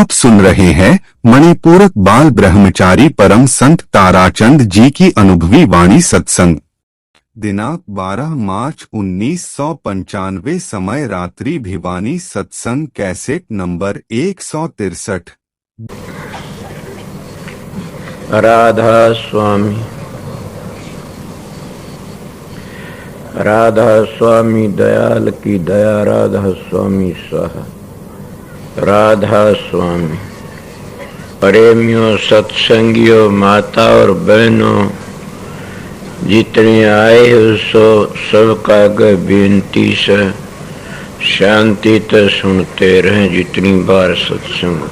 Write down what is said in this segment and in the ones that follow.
आप सुन रहे हैं मणिपूरक बाल ब्रह्मचारी परम संत ताराचंद जी की अनुभवी वाणी सत्संग। दिनांक 12 मार्च 1995, समय रात्रि, भिवानी। सत्संग कैसेट नंबर 163। राधा स्वामी, राधा स्वामी दयाल की दया, राधा स्वामी सहा, राधा स्वामी। प्रेमियों, सत्संगियों, माता और बहनों, जितने आए हो सो सबका बेनती से शांति तो सुनते रहें। जितनी बार सत्संग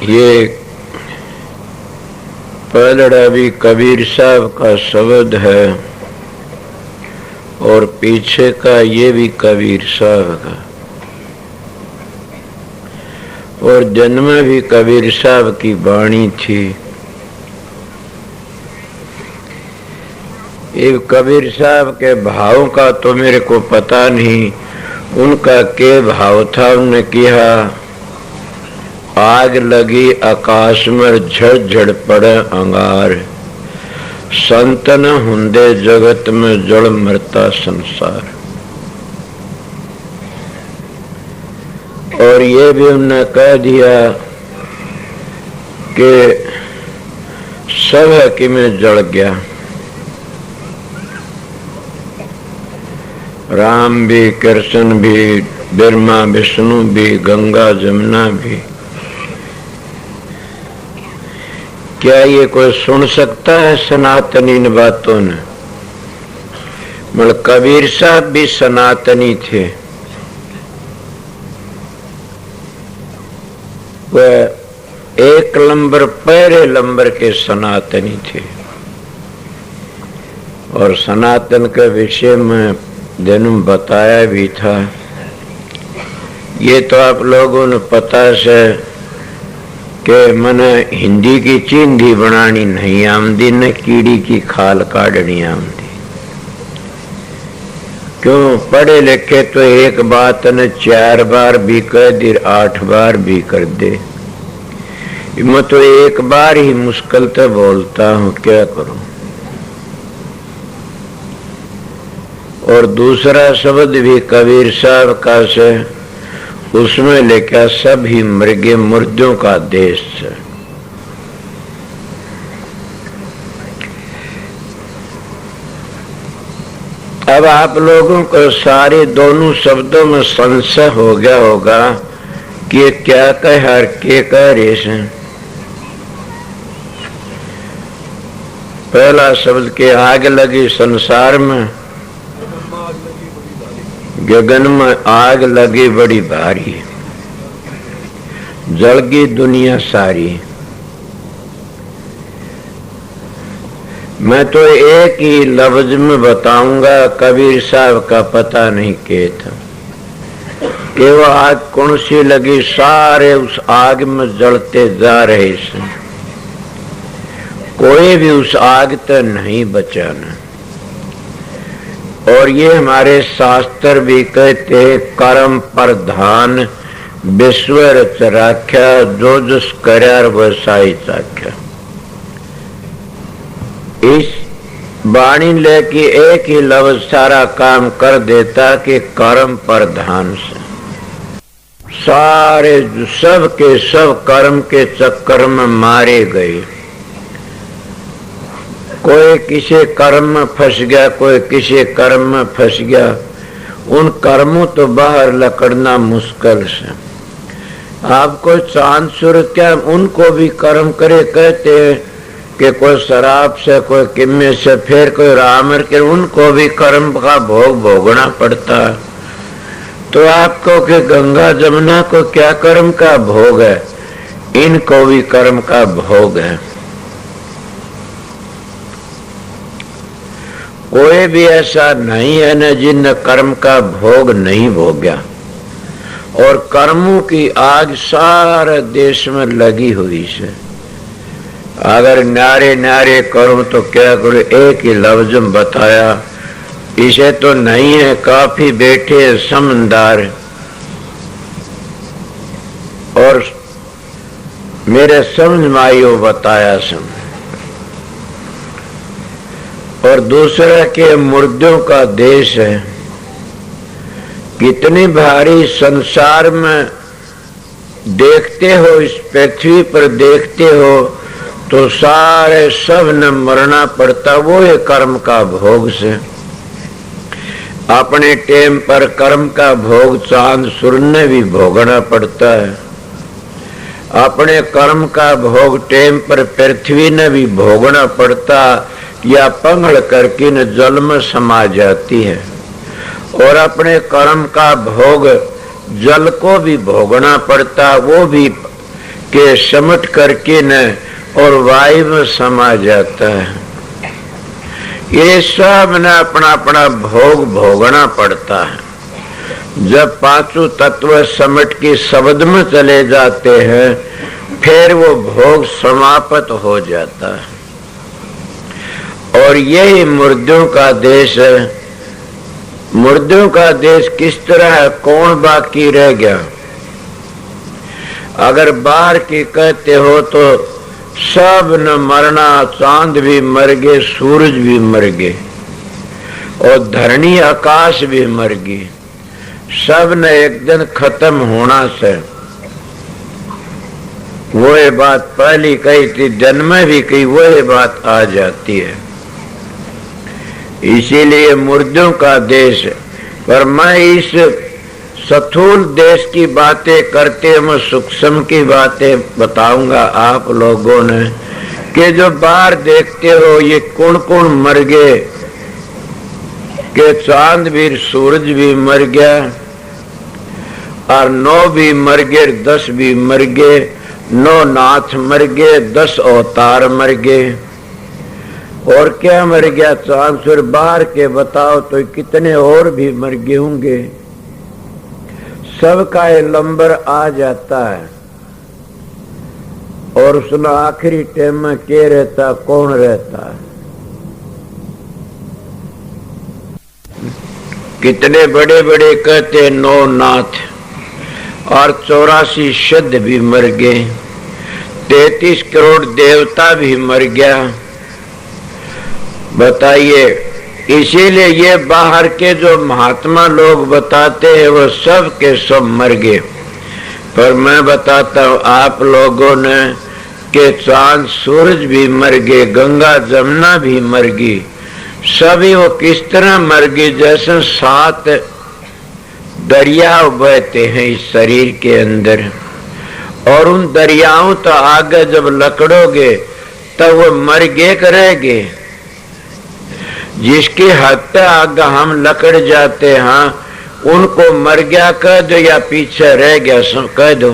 ये पलड़ा भी कबीर साहब का शब्द है और पीछे का ये भी कबीर साहब का, और जन्म भी कबीर साहब की वाणी थी। ये कबीर साहब के भाव का तो मेरे को पता नहीं, उनका क्या भाव था। उन्होंने कहा, आग लगी आकाश में झड़ पड़े अंगार, संतन हुंदे जगत में जड़ मरता संसार। और ये भी उन्होंने कह दिया कि सब है कि मैं जड़ गया। राम भी, कृष्ण भी, ब्रह्मा विष्णु भी, गंगा जमुना भी। क्या ये कोई सुन सकता है सनातनी इन बातों ने? मतलब कबीर साहब भी सनातनी थे। वह एक नंबर, पहले नंबर के सनातनी थे। और सनातन के विषय में जन्म बताया भी था। ये तो आप लोगों ने पता से कि मैंने हिंदी की चिंधी बनानी नहीं आमदी, न कीड़ी की खाल काटनी आमदी। क्यों? पढ़े लिखे तो एक बात न 4 बार भी कह दे, 8 बार भी कर दे। मैं तो एक बार ही मुश्किल तो बोलता हूँ, क्या करूं। और दूसरा शब्द भी कबीर साहब का से, उसमें लिखा सभी मृगे मुर्दों का देश है। अब आप लोगों को सारे दोनों शब्दों में संशय हो गया होगा कि ये क्या कह हर के कह रेस है। पहला शब्द के आग लगी संसार में, गगन में आग लगी बड़ी भारी, जल गई दुनिया सारी। मैं तो एक ही लफ्ज में बताऊंगा, कबीर साहब का पता नहीं क्या था कि वो आग कौन सी लगी। सारे उस आग में जलते जा रहे थे, कोई भी उस आग तक नहीं बचाना। और ये हमारे शास्त्र भी कहते हैं, कर्म प्रधान विश्व रच राख्या, जो जस कर्यार वसाई चाख्या। इस वाणी लेके एक ही लफ्ज सारा काम कर देता कि कर्म प्रधान से। सारे सब के सब कर्म के चक्कर में मारे गए। कोई किसी कर्म में फंस गया, कोई किसी कर्म में फंस गया। उन कर्मों तो बाहर लकड़ना मुश्किल से। आपको चांद सूरज क्या, उनको भी कर्म करे कहते हैं कि कोई शराब से, कोई किम्मे से, फिर कोई रामर के, उनको भी कर्म का भोग भोगना पड़ता है। तो आपको कि गंगा जमुना को क्या कर्म का भोग है? इनको भी कर्म का भोग है। कोई भी ऐसा नहीं है न जिन कर्म का भोग नहीं भोगा। और कर्मों की आग सारे देश में लगी हुई है। अगर न्यारे न्यारे करूं तो क्या करूं, एक ही लफ्ज बताया, इसे तो नहीं है, काफी बैठे समझदार और मेरे समझ में आयो बताया सम। और दूसरा के मुर्दों का देश है, कितनी भारी संसार में देखते हो, इस पृथ्वी पर देखते हो तो सारे सब न मरना पड़ता, वो है कर्म का भोग से। अपने टेम पर कर्म का भोग चांद सूर्य ने भी भोगना पड़ता है, अपने कर्म का भोग टेम पर पृथ्वी ने भी भोगना पड़ता, या पंगड़ करके न जल में समा जाती है। और अपने कर्म का भोग जल को भी भोगना पड़ता, वो भी के समट करके न और वायु में समा जाता है। ये सब ने अपना अपना भोग भोगना पड़ता है। जब पांचों तत्व समट के शब्द में चले जाते हैं, फिर वो भोग समाप्त हो जाता है। और यही मुर्दों का देश है। मुर्दों का देश किस तरह है, कौन बाकी रह गया? अगर बाहर की कहते हो तो सब न मरना, चांद भी मर गए, सूरज भी मर गए और धरणी आकाश भी मर गई, सब ने एक दिन खत्म होना से। वो ये बात पहली कही थी, जन्म में भी कही, वो ये बात आ जाती है। इसीलिए मुर्दों का देश। पर मैं इस स्थूल देश की बातें करते मैं सूक्ष्म की बातें बताऊंगा आप लोगों ने, कि जो बाहर देखते हो ये कौन कौन मर गए, कि चांद भी सूरज भी मर गया और 9 भी मर गए, 10 भी मर गए, 9 नाथ मर गए, 10 अवतार मर गए। और क्या मर गया? चांद सूरज बाहर के बताओ तो कितने और भी मर गए होंगे। सबका ये नंबर आ जाता है। और उसमें आखिरी टाइम में क्या रहता, कौन रहता है? कितने बड़े बड़े कहते 9 नाथ और 84 सिद्ध भी मर गए, 33 करोड़ देवता भी मर गया। बताइए, इसीलिए ये बाहर के जो महात्मा लोग बताते हैं वो सब के सब मर गए। पर मैं बताता हूँ आप लोगों ने कि चांद सूरज भी मर गए, गंगा जमुना भी मर गई। सभी वो किस तरह मर गए? जैसे 7 दरिया बहते हैं इस शरीर के अंदर, और उन दरियाओं तो आगे जब लकड़ोगे तब वो मर गए करेंगे। जिसकी हद तक आगे हम लकड़ जाते हैं उनको मर गया कह दो, या पीछे रह गया कह दो,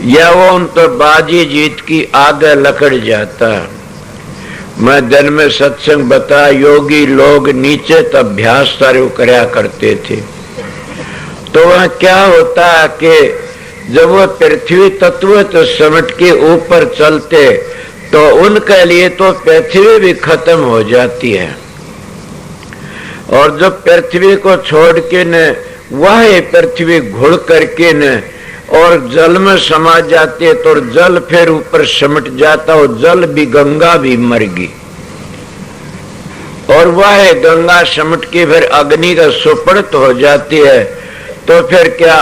या वो उन तो बाजी जीत की आगे लकड़ जाता। मैं दिन में सत्संग बता, योगी लोग नीचे तो अभ्यास सारे करया करते थे। तो वह क्या होता है कि जब वो पृथ्वी तत्व तो समट के ऊपर चलते तो उनके लिए तो पृथ्वी भी खत्म हो जाती है। और जब पृथ्वी को छोड़ के न वह पृथ्वी घुड़ करके न और जल में समा जाते तो जल फिर ऊपर सिमट जाता, और जल भी गंगा भी मर गई। और वह गंगा सिमट के फिर अग्नि का सुपड़त हो जाती है। तो फिर क्या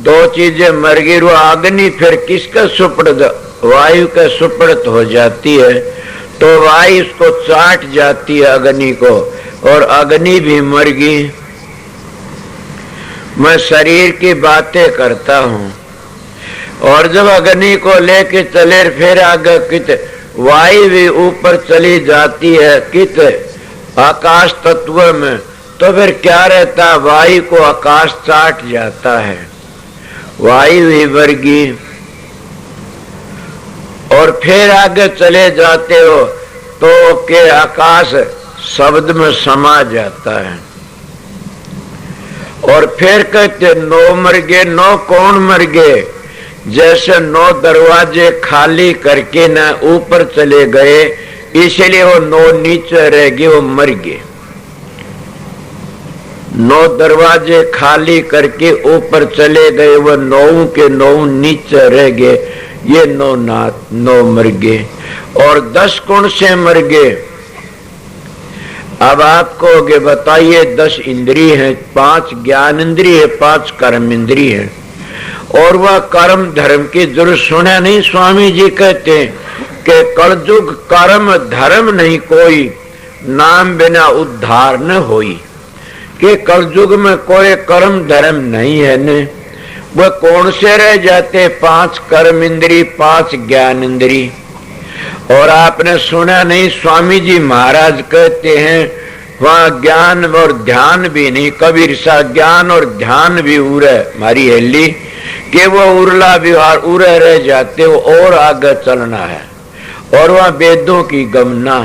2 चीजें मर गई, वो अग्नि फिर किसका सुपड़त? वायु का सुपड़त हो जाती है। तो वायु उसको चाट जाती है अग्नि को, और अग्नि भी मर गई। मैं शरीर की बातें करता हूँ। और जब अग्नि को लेके चले फिर आगे कित वायु भी ऊपर चली जाती है कित आकाश तत्व में, तो फिर क्या रहता? वायु को आकाश चाट जाता है, वायु भी मर गई। और फिर आगे चले जाते हो तो के आकाश शब्द में समा जाता है। और फिर कहते 9 मर गए। 9 कौन मर गए? जैसे 9 दरवाजे खाली करके न ऊपर चले गए, इसलिए वो 9 नीचे रह गए, वो मर गए। 9 दरवाजे खाली करके ऊपर चले गए, वो 9 के 9 नीचे रह गए, ये 9 मर गए। और 10 कौन से मर गए? अब आप कहोगे बताइए, 10 इंद्रिय है, 5 ज्ञान इंद्रिय है, 5 कर्म इंद्रिय है, और वह कर्म धर्म की जरूरत सुना नहीं। स्वामी जी कहते हैं कि कलयुग कर्म धर्म नहीं कोई, नाम बिना उद्धार न होई। कि कलयुग में कोई कर्म धर्म नहीं है न, वह कौन से रह जाते? 5 कर्म इंद्री, 5 ज्ञान इंद्री। और आपने सुना नहीं, स्वामी जी महाराज कहते हैं वहां ज्ञान और ध्यान भी नहीं, कबीर सा ज्ञान और ध्यान भी उरे मारी हेली, कि वो उरला व्यवहार उरे रह जाते, वो और आगे चलना है। और वह वेदों की गमना,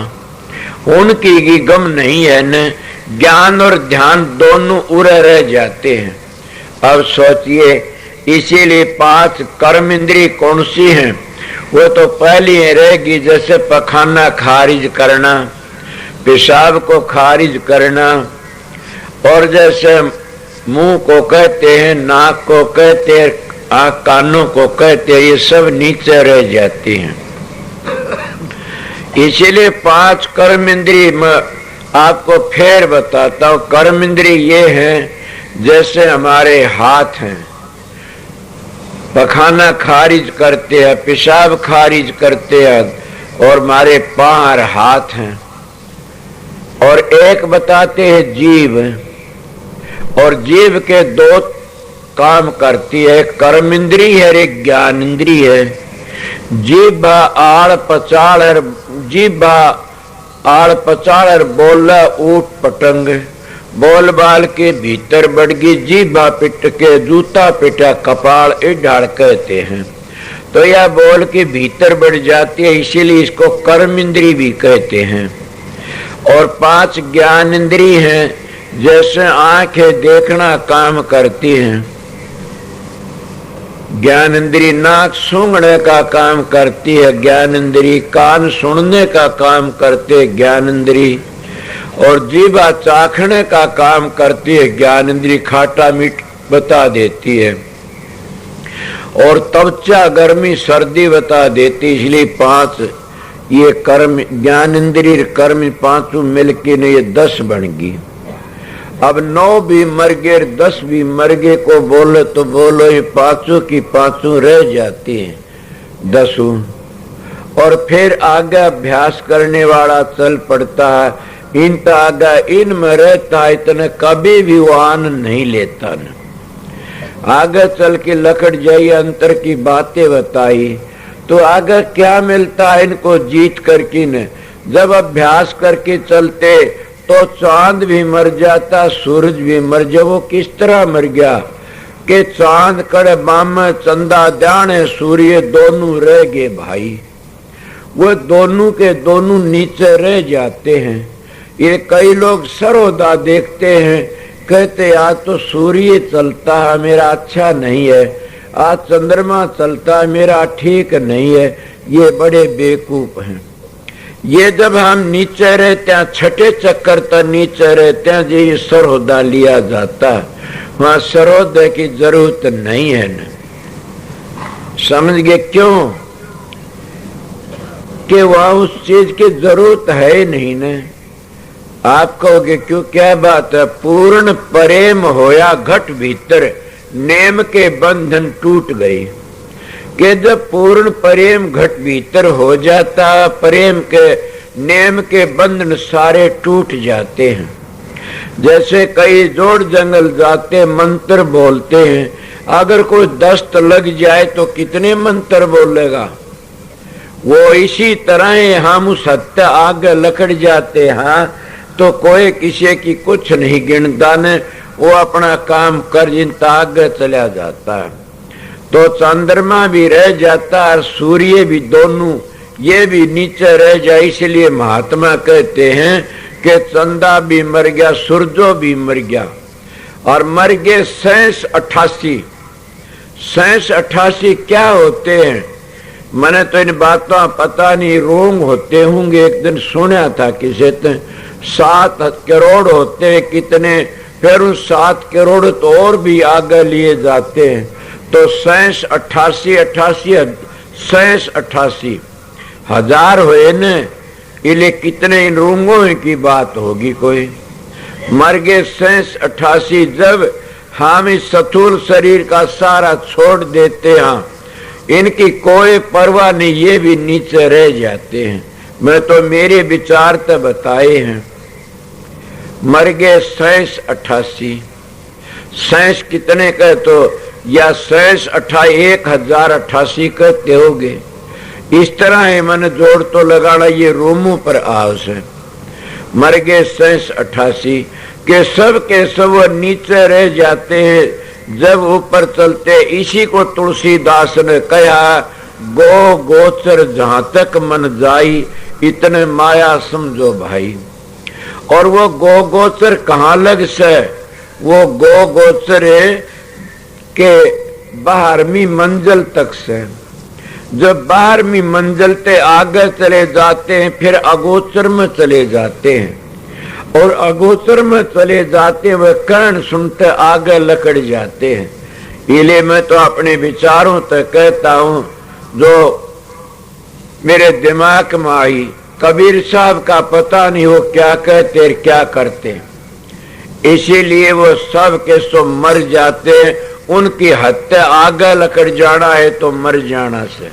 उनकी की गम नहीं है न, ज्ञान और ध्यान दोनों उरे रह जाते हैं। अब सोचिए, इसीलिए 5 कर्म इंद्री कौन सी हैं? वो तो पहली रहेगी, जैसे पखाना खारिज करना, पेशाब को खारिज करना, और जैसे मुंह को कहते हैं, नाक को कहते हैं, आँख कानों को कहते हैं, ये सब नीचे रह जाती हैं। इसीलिए 5 कर्म इंद्री में आपको फिर बताता हूँ। कर्म इंद्री ये हैं, जैसे हमारे हाथ हैं, पखाना खारिज करते हैं, पेशाब खारिज करते हैं, और हमारे पांव हाथ हैं। और एक बताते हैं जीव, और जीव के 2 काम करती है, एक कर्म इंद्री है, एक ज्ञान इंद्री है। जीभा आड़ पचाड़ बोला ऊट पटंग, बोल बाल के भीतर बढ़ गई, जीभा पिट के जूता पिटा कपाल, ढाड़ कहते हैं। तो यह बोल के भीतर बढ़ जाती है, इसीलिए इसको कर्म इंद्री भी कहते हैं। और 5 ज्ञान इंद्री हैं, जैसे आंखें देखना काम करती हैं, ज्ञान इंद्री नाक सूंघने का काम करती है, ज्ञान इंद्री कान सुनने का काम करते है, ज्ञान इंद्री, और जीभा चाखने का काम करती है, ज्ञान इंद्री खाटा मीठ बता देती है, और त्वचा गर्मी सर्दी बता देती। इसलिए 5 ये कर्म ज्ञान इंद्री कर्म 5 मिलके ने ये 10 बन गई। अब 9 भी मर गए, 10 भी मर गए को बोले तो बोलो, ये 5 की 5 रह जाती है 10। और फिर आगे अभ्यास करने वाला चल पड़ता है, इनका आगे इनमें रहता है, इतने कभी भी वो आनंद नहीं लेता न। आगे चल के लकड़ जाइए, अंतर की बातें बताई, तो आगे क्या मिलता है इनको जीत करके न। जब अभ्यास करके चलते तो चांद भी मर जाता, सूरज भी मर जाए। वो किस तरह मर गया कि चांद कड़े बाम चंदा ध्यान सूर्य दोनों रह गए भाई, वो दोनों के दोनों नीचे रह जाते हैं। ये कई लोग सरोदा देखते हैं, कहते आज तो सूर्य चलता है मेरा अच्छा नहीं है, आज चंद्रमा चलता है मेरा ठीक नहीं है। ये बड़े बेवकूफ हैं। ये जब हम नीचे रहते हैं, छठे चक्कर तक नीचे रहते हैं, ये सरोदा लिया जाता है, वहां सरोदे की जरूरत नहीं है न। समझ गए क्यों? कि वहां उस चीज की जरूरत है नहीं न। आप कहोगे क्यों, क्या बात है? पूर्ण प्रेम होया घट भीतर, नेम के बंधन टूट गए। कि जब पूर्ण प्रेम घट भीतर हो जाता, प्रेम के नेम के बंधन सारे टूट जाते हैं। जैसे कई जोड़ जंगल जाते मंत्र बोलते हैं, अगर कोई दस्त लग जाए तो कितने मंत्र बोलेगा। वो इसी तरह हम उस हत्ते आगे लकड़ जाते हैं, तो कोई किसी की कुछ नहीं गिनता ने, वो अपना काम कर जिनता आगे चला जाता है। तो चंद्रमा भी रह जाता है, सूर्य भी, दोनों ये भी नीचे रह जाए। इसलिए महात्मा कहते हैं कि चंदा भी मर गया, सूरजो भी मर गया, और मर गए 88 67 88 क्या होते हैं? मैंने तो इन बातों पता नहीं, रोंग होते होंगे। एक दिन सुना था किसी ने 7 करोड़ होते हैं कितने, फिर उस 7 करोड़ तो और भी आगे लिए जाते हैं। तो 67 88 67 88 हजार हुए न, इले कितने इन रोंगों की बात होगी। कोई मर गए 67 88। जब हम इस स्थूल शरीर का सारा छोड़ देते हैं, इनकी कोई परवाह नहीं, ये भी नीचे रह जाते हैं। मैं तो मेरे विचार तो बताए हैं। मर गए 67 88। 67 कितने कह तो, या 67 88 1088 कहते होगे। इस तरह है, मैंने जोड़ तो लगाना, ये रोमों पर आवश्य है। मर गए 67 88 के सब वो नीचे रह जाते हैं जब ऊपर चलते। इसी को तुलसीदास ने कहा, गो गोचर जहां तक मन जाई, इतने माया समझो भाई। और वो गो गोचर कहाँ लग से? वो गो गोचर के 12वीं मंजिल तक से। जब 12वीं मंजिल ते आगे चले जाते हैं, फिर अगोचर में चले जाते हैं। और अगोचर में चले जाते हैं, वह कर्ण सुनते आगे लकड़ जाते हैं। इले मैं तो अपने विचारों तक कहता हूं, जो मेरे दिमाग में आई। कबीर साहब का पता नहीं वो क्या कहते क्या करते, इसीलिए वो सब के सब मर जाते हैं। उनकी हत्या आगे लकड़ जाना है तो मर जाना से,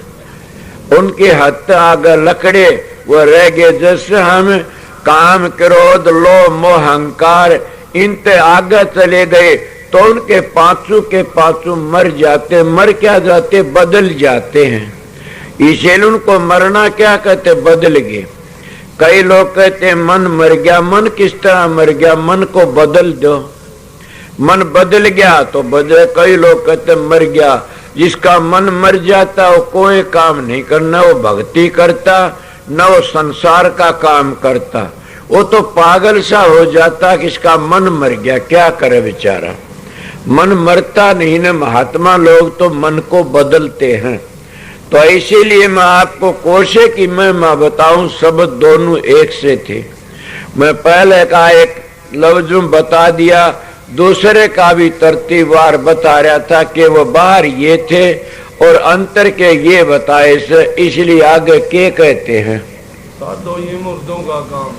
उनकी हत्या आगे लकड़े वो रह गए। जैसे हम काम क्रोध लोभ मोह अहंकार इनते आगे चले गए तो उनके पांचों के पांचों मर जाते। मर क्या जाते? बदल जाते हैं। इसलिए उनको मरना क्या कहते? बदल गए। कई लोग कहते हैं मन मर गया। मन किस तरह मर गया? मन को बदल दो, मन बदल गया तो बदले। कई लोग कहते मर गया। जिसका मन मर जाता वो कोई काम नहीं करना, वो भक्ति करता न वो संसार का काम करता। वो तो पागल सा हो जाता कि इसका मन मर गया, क्या करे बेचारा। मन मरता नहीं न। महात्मा लोग तो मन को बदलते हैं। तो इसीलिए मैं आपको कोशे की मैं बताऊं, शब्द दोनों एक से थे। मैं पहले का एक लफ्ज बता दिया, दूसरे का भी तरतीबवार बता रहा था कि वो बाहर ये थे और अंतर के ये बताए से। इसलिए आगे के कहते हैं, ये मुर्दों का काम।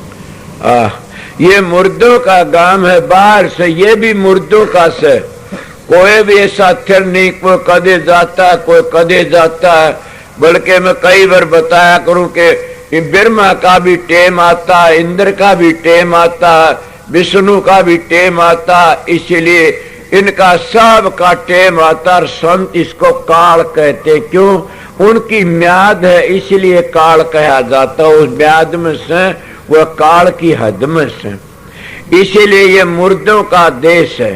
ये मुर्दों का गांव है। बाहर से ये भी मुर्दों का से। कोई भी ऐसा थिर नहीं, कोई कदे जाता कोई कदे जाता। बल्कि मैं कई बार बताया करूं कि ब्रह्मा का भी टेम आता, इंद्र का भी टेम आता, विष्णु का भी टेम आता। इसलिए इनका सब का टेम आता। संत इसको काल कहते, क्यों? उनकी म्याद है इसलिए काल कहा जाता। उस म्याद में से वह काल की हद में से, इसीलिए ये मुर्दों का देश है।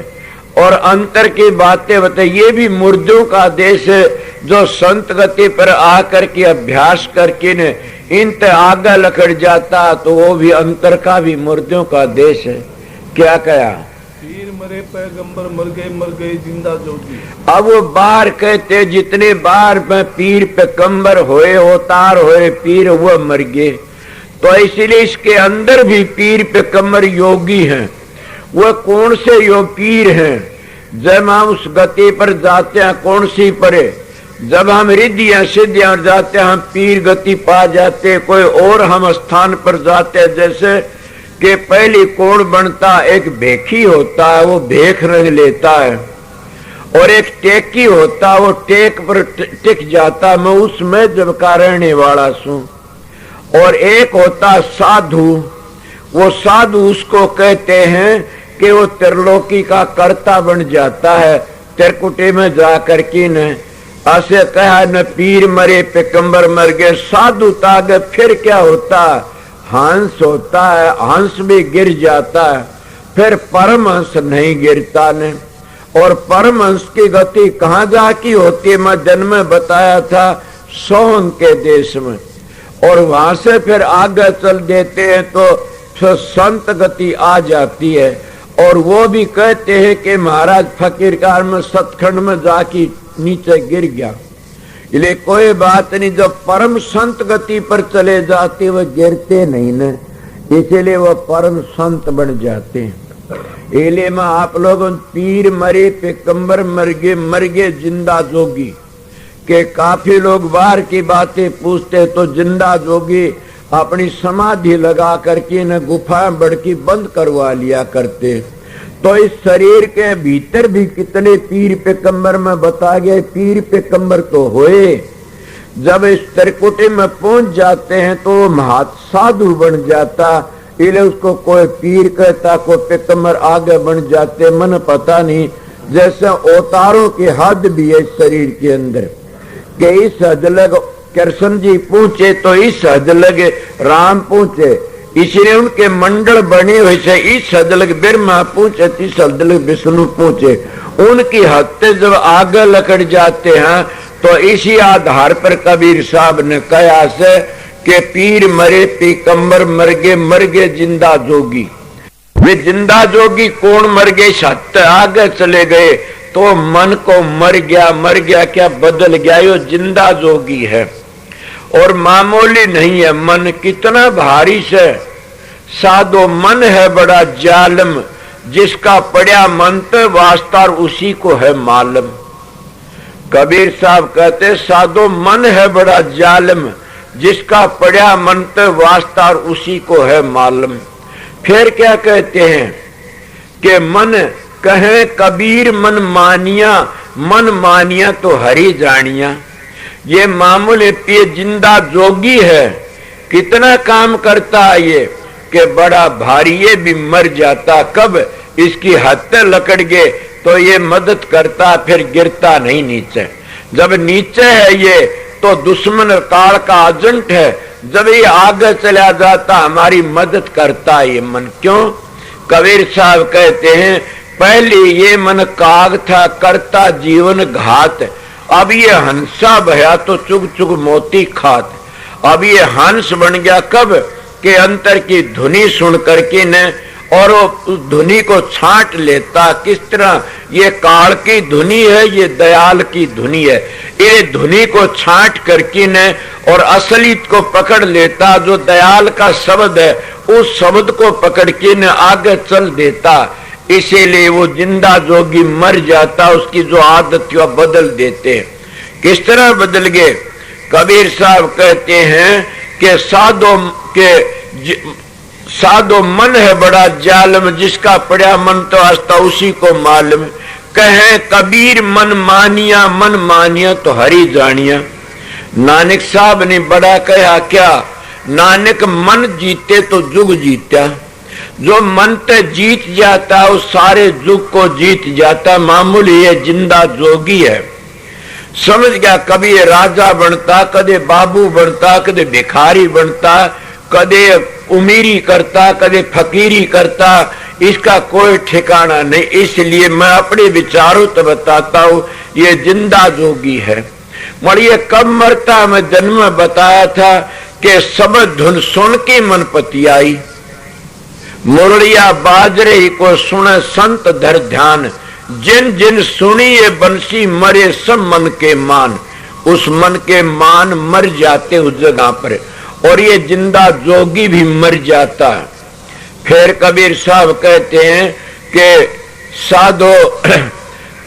और अंतर की बातें बताए, ये भी मुर्दों का देश है। जो संत गति पर आकर के अभ्यास करके ने इनते आगे लकड़ जाता तो वो भी अंतर का भी मुर्दों का देश है। क्या कहा? पीर मरे पैगंबर मर गए जिंदा जोगी। अब वो बार कहते जितने बार में पीर पैगंबर होए अवतार होए पीर वो मर गए। तो इसलिए इसके अंदर भी पीर पैगंबर योगी हैं। वह कौन से योग पीर हैं? जब हम उस गति पर जाते हैं, कौन सी परे? जब हम रिद्धियां सिद्धियां जाते हैं, हम पीर गति पा जाते हैं। कोई और हम स्थान पर जाते हैं, जैसे कि पहली कौन बनता, एक भेखी होता है वो भेख रंग लेता है, और एक टेकी होता है वो टेक पर टिक जाता। मैं उसमें जब का रहने वाला सू। और एक होता साधु, वो साधु उसको कहते हैं कि वो त्रिलोकी का कर्ता बन जाता है। त्रिकुटी में जाकर के न ऐसे कहा, न पीर मरे पैगंबर मर गए। साधु तागे फिर क्या होता? हंस होता है, हंस भी गिर जाता है, फिर परमहंस नहीं गिरता ने। और परमहंस की गति कहाँ जाकी होती है? मैं जन्म में बताया था, सोहन के देश में। और वहां से फिर आगे चल देते हैं तो संत गति आ जाती है। और वो भी कहते हैं कि महाराज फकीरकार में सतखंड में जाकी नीचे गिर गया। इसलिए कोई बात नहीं, जब परम संत गति पर चले जाते वह गिरते नहीं न, इसलिए वह परम संत बन जाते हैं। इसलिए मैं आप लोगों पीर मरे पैगंबर मर गए जिंदा जोगी के काफी लोग बाहर की बातें पूछते तो जिंदा जोगी अपनी समाधि लगा करके न गुफा बड़की बंद करवा लिया करते। तो इस शरीर के भीतर भी कितने पीर पैगंबर में बता गए, पीर पैगंबर तो होए, जब इस त्रिकुटी में पहुंच जाते हैं तो महात साधु बन जाता। इसलिए उसको कोई पीर कहता, कोई पैगंबर आगे बन जाते, मन पता नहीं। जैसे अवतारों की हद भी है इस शरीर के अंदर, कि इस हद लग कृष्ण जी पूछे तो इस हद लग राम पूछे, इसलिए उनके मंडल बने हुए से इस हद लग ब्रह्मा पूछे, इस हद लग विष्णु पूछे। उनकी हद जब आगे लकड़ जाते हैं तो इसी आधार पर कबीर साहब ने कहा से कि पीर मरे पैगंबर मर गए जिंदा जोगी। वे जिंदा जोगी कौन मर गए? सत्य आगे चले गए तो मन को मर गया क्या बदल गया? यो जिंदा जोगी है और मामूली नहीं है। मन कितना भारी से साधो मन है बड़ा जालम, जिसका पड़ा मन तो वास्तार उसी को है मालूम। कबीर साहब कहते साधो मन है बड़ा जालम, जिसका पड़ा मन तो वास्तार उसी को है मालूम। फिर क्या कहते हैं कि मन कहे कबीर मन मानिया तो हरि जानिया। ये मामूली पे जिंदा जोगी है, कितना काम करता है ये कि बड़ा भारी, ये भी मर जाता। कब इसकी हत्या लकड़ गए तो ये मदद करता, फिर गिरता नहीं नीचे। जब नीचे है ये तो दुश्मन काल का एजेंट है, जब ये आगे चला जाता हमारी मदद करता है ये मन। क्यों? कबीर साहब कहते हैं पहले ये मन काग था, करता जीवन घात, अब ये हंसा भया तो चुग चुग मोती खात। अब ये हंस बन गया कब के अंतर की धुनी सुन करके न, और उस धुनी को छांट लेता। किस तरह? ये काल की धुनी है, ये दयाल की धुनी है। ये धुनी को छांट करके न और असलियत को पकड़ लेता, जो दयाल का शब्द है उस शब्द को पकड़ के न आगे चल देता। इसीलिए वो जिंदा जोगी मर जाता, उसकी जो आदत वह बदल देते। किस तरह बदल गए? कबीर साहब कहते हैं कि साधो मन है बड़ा जालम, जिसका पड़ा मन तो आस्था उसी को मालूम। कहे कबीर मन मानिया तो हरि जानिया। नानक साहब ने बड़ा कहा क्या? नानक मन जीते तो जुग जीता। जो मन ते जीत जाता उस सारे जुग को जीत जाता। मामूली ये जिंदा जोगी है। समझ गया? कभी ये राजा बनता, कदे बाबू बनता, कदे भिखारी बनता, कदे उमीरी करता, कदे फकीरी करता, इसका कोई ठिकाना नहीं। इसलिए मैं अपने विचारों तो बताता हूं, ये जिंदा जोगी है। मरिए कब मरता? मैं जन्म में बताया था कि सब धुन सुन के मन पति आई, मुरलिया बाजरे को सुने संत धर ध्यान। जिन जिन सुनी ये बंसी मरे सब मन के मान। उस मन के मान मर जाते उस जगह पर, और ये जिंदा जोगी भी मर जाता। फिर कबीर साहब कहते हैं कि साधो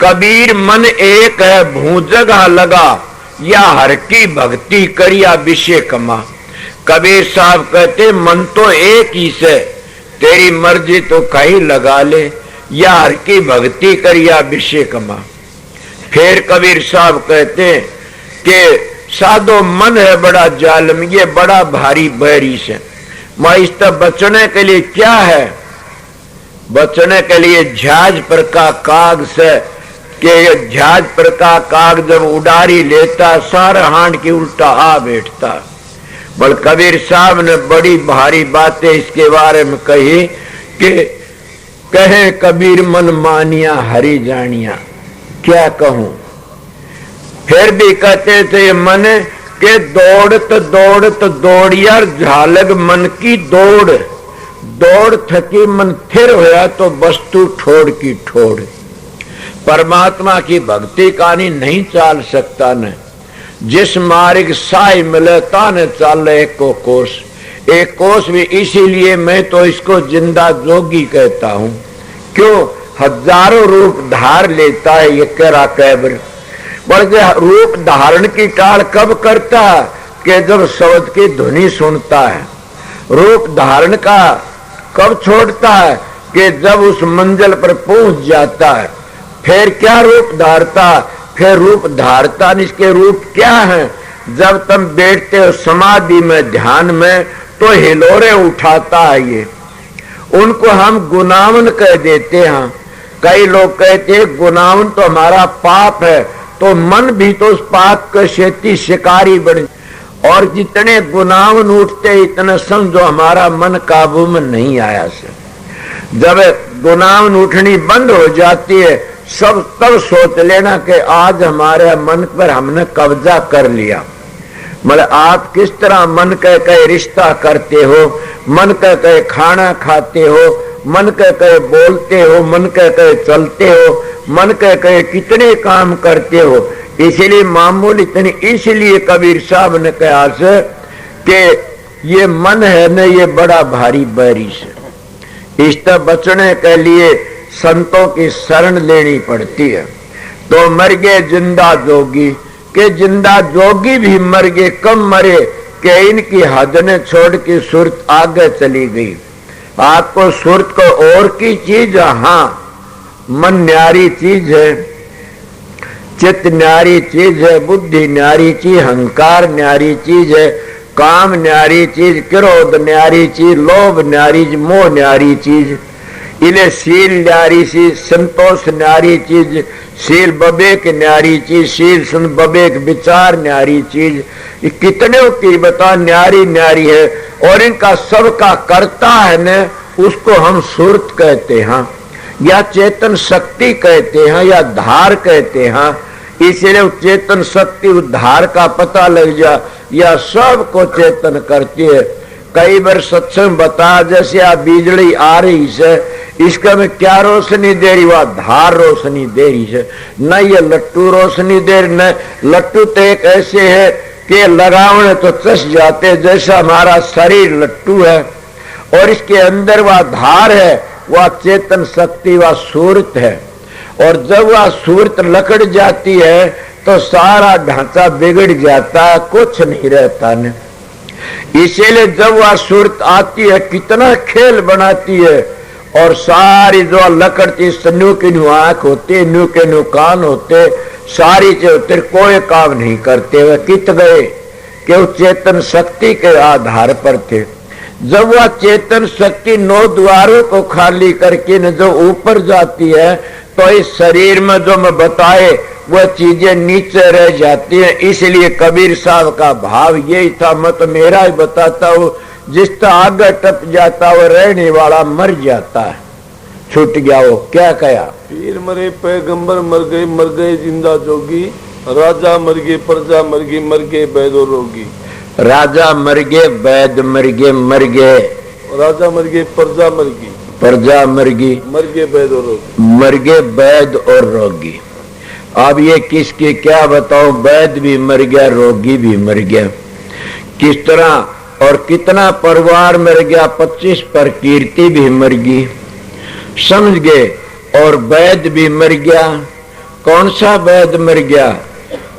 कबीर मन एक है भू जगह लगा, या हर की भक्ति करिया विषय कमा। कबीर साहब कहते मन तो एक ही से, तेरी मर्जी तो कहीं लगा ले, या हर की भक्ति करिया विषय कमा। फिर कबीर साहब कहते हैं कि साधो मन है बड़ा जालम, ये बड़ा भारी बैरी से। मैं इस तक बचने के लिए क्या है? बचने के लिए झाज पर का काग से, कि झाज पर का काग जब उड़ारी लेता सारा हांड की उल्टा आ बैठता। बल कबीर साहब ने बड़ी भारी बातें इसके बारे में कही कि कहे कबीर मन मानिया हरि जानिया। क्या कहूं? फिर भी कहते थे मन के दौड़त दौड़िया झालग मन की दौड़। दौड़ थकी मन थिर होया तो वस्तु ठोड़ की ठोड़। परमात्मा की भक्ति कहानी नहीं चाल सकता न। जिस मार्ग साई मिलता न चाले को कोस, एक कोस भी इसीलिए मैं तो इसको जिंदा जोगी कहता हूं। क्यों? हजारों रूप धार लेता है ये करा कैबर, बल्कि रूप धारण की टाल कब करता है कि जब शब्द की ध्वनि सुनता है। रूप धारण का कब छोड़ता है कि जब उस मंजिल पर पहुंच जाता है। फिर क्या रूप धारता? फिर रूप धारता इसके रूप क्या है? जब तुम बैठते हो समाधि में ध्यान में तो हिलोरे उठाता है ये। उनको हम गुनावन कह देते हैं। कई लोग कहते हैं गुनावन तो हमारा पाप है, तो मन भी तो उस पाप के शेती शिकारी बन, और जितने गुनावन उठते इतने समझो हमारा मन काबू में नहीं आया से। जब गुनावन उठनी बंद हो जाती है सब तब सोच लेना कि आज हमारे मन पर हमने कब्जा कर लिया। मतलब आप किस तरह मन कह रिश्ता करते हो, मन कह खाना खाते हो, मन कह बोलते हो, मन कह चलते हो, मन कह कितने काम करते हो। इसलिए मामूल इतनी, इसलिए कबीर साहब ने कहा से कि ये मन है न ये बड़ा भारी बारिश है। इससे बचने के लिए संतों की शरण लेनी पड़ती है। तो मर गए जिंदा जोगी, के जिंदा जोगी भी मर गए। कब मरे? कि इनकी हद ने छोड़ के सुरत आगे चली गई। आपको सुरत को और की चीज, हाँ मन न्यारी चीज है, चित्त न्यारी चीज है, बुद्धि न्यारी चीज, अहंकार न्यारी चीज है, काम न्यारी चीज, क्रोध न्यारी चीज, लोभ न्यारी चीज, मोह न्यारी चीज, इन्हें शील न्यारी चीज, संतोष न्यारी चीज, शील बबेक न्यारी चीज, शील सुन बबेक विचार न्यारी चीज। ये कितने की बता न्यारी न्यारी है। और इनका सबका करता है न, उसको हम सुरत कहते हैं या चेतन शक्ति कहते हैं या धार कहते हैं। इसलिए चेतन शक्ति उद्धार का पता लग जा, या सबको चेतन करती है। कई बार सत्संग बता जैसे आप बिजली आ रही है, इसका में क्या रोशनी दे रही? वह धार रोशनी दे रही है, न ये लट्टू रोशनी दे रही। न लट्टू तो एक ऐसे है कि लगावने तो चस जाते, जैसा हमारा शरीर लट्टू है और इसके अंदर वह धार है, वह चेतन शक्ति, वह सूरत है। और जब वह सूरत लकड़ जाती है तो सारा ढांचा बिगड़ जाता है, कुछ नहीं रहता न। इसीलिए जब वह सूरत आती है कितना खेल बनाती है, और सारी जो लकड़ती न्यू के न्यू आंख होते, न्यू के न्यू कान होते, सारी जो होते कोई काम नहीं करते। वे कित गए कि वो चेतन शक्ति के आधार पर थे। जब वह चेतन शक्ति 9 द्वारों को खाली करके न जो ऊपर जाती है तो इस शरीर में जो मैं बताए वह चीजें नीचे रह जाती हैं। इसलिए कबीर साहब का भाव यही था, मैं तो मेरा ही बताता हूँ, जिसका आगे टप जाता वो रहने वाला मर जाता है, छूट गया वो। क्या कहा? पीर मरे पैगंबर मर गए जिंदा जोगी, राजा मर गए प्रजा मर गए वैद और रोगी। राजा मर गए, वैद मर गए, राजा मर गए, प्रजा मर गई वैद और रोगी, मर गए वैद और रोगी। अब ये किसके क्या बताऊं, वैद भी मर गया, रोगी भी मर गया। किस तरह और कितना परिवार मर गया, 25 पर कीर्ति भी मर गई, समझ गए। और वैद भी मर गया। कौन सा वैद मर गया?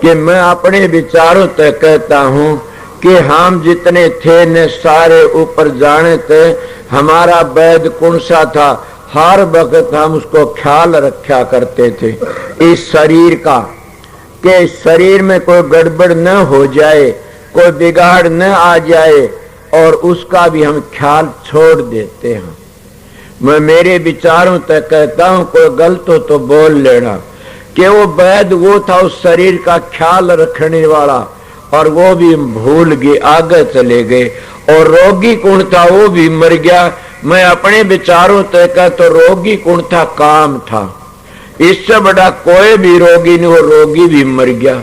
कि मैं अपने विचारों तक कहता हूं कि हम जितने थे ने सारे ऊपर जाने थे। हमारा वैद कौन सा था? हर वक्त हम उसको ख्याल रखा करते थे इस शरीर का, कि इस शरीर में कोई गड़बड़ न हो जाए, कोई बिगाड़ न आ जाए, और उसका भी हम ख्याल छोड़ देते हैं। मैं मेरे विचारों तक कहता हूं, कोई गलत हो तो बोल लेना, कि वो वैद वो था उस शरीर का ख्याल रखने वाला, और वो भी भूल गए, आगे चले गए। और रोगी कौन था? वो भी मर गया। मैं अपने विचारों तक तो रोगी कौन था? काम था। इससे बड़ा कोई भी रोगी नहीं, वो रोगी भी मर गया